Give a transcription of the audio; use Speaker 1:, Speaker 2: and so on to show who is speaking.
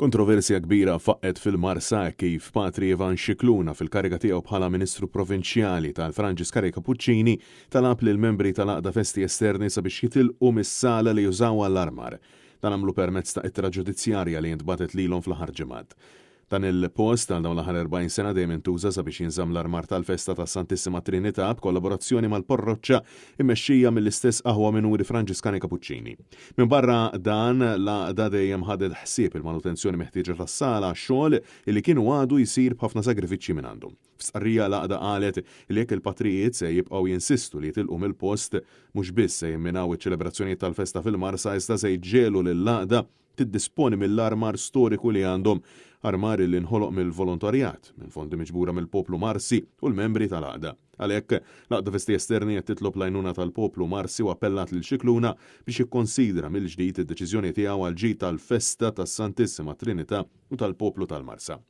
Speaker 1: Kontroversja kbira faqqet fil-Marsa kif Patri Ivan Scicluna fil-kariga tiegħu bħala Ministru Provinċjali tal-Franġiskari Cappuccini talab lil membri tal-Aqda Festi Esterni sabiex jitilqu mis-sala li jużaw għall-armar. Dan għamlu permezz ta' ittra ġudizzjarja li jintbatet lilhom fl-aħħar ġimgħat. Dan il-post għal dawn l-aħħar 40 sena dejjem intuża sabiex jinżamm l-armar tal-festa tas Santissima Trinità b'kollaborazzjoni mal-Porroċċa immexxija mill-istess Aħwa Minuri Franġiskani Cappuccini. Minn barra dan l-Aqda dejjem ħadet ħsieb il-manutenzjoni meħtieġa tas-sala xogħol li kienu għadu jsir b'ħafna sagrifiċċji minn għandhom. F'sqarrija l-Aqda qalet li jekk il-patrijiet se jibqgħu jinsistu li jitilqu mill-post mhux biss se jimminaw iċ-ċelebrazzjonijiet tal-festa fil-Marsa iżda se jġielu lill-Aqda tiddisponi mill-armar storiku li għandhom armari li nħoloq mill-volontarjat, minn fondi miġbura mill-poplu Marsi u l-membri tal-Aqda. Għalhekk l-Aqda Festi Esterni qed titlob l-għajnuna tal-poplu Marsi u appellat lil Scicluna biex jikkonsidra mill-ġdid id-deċiżjoni tiegħu għal ġid tal-festa tas-Santissima Trinità u tal-poplu tal-Marsa.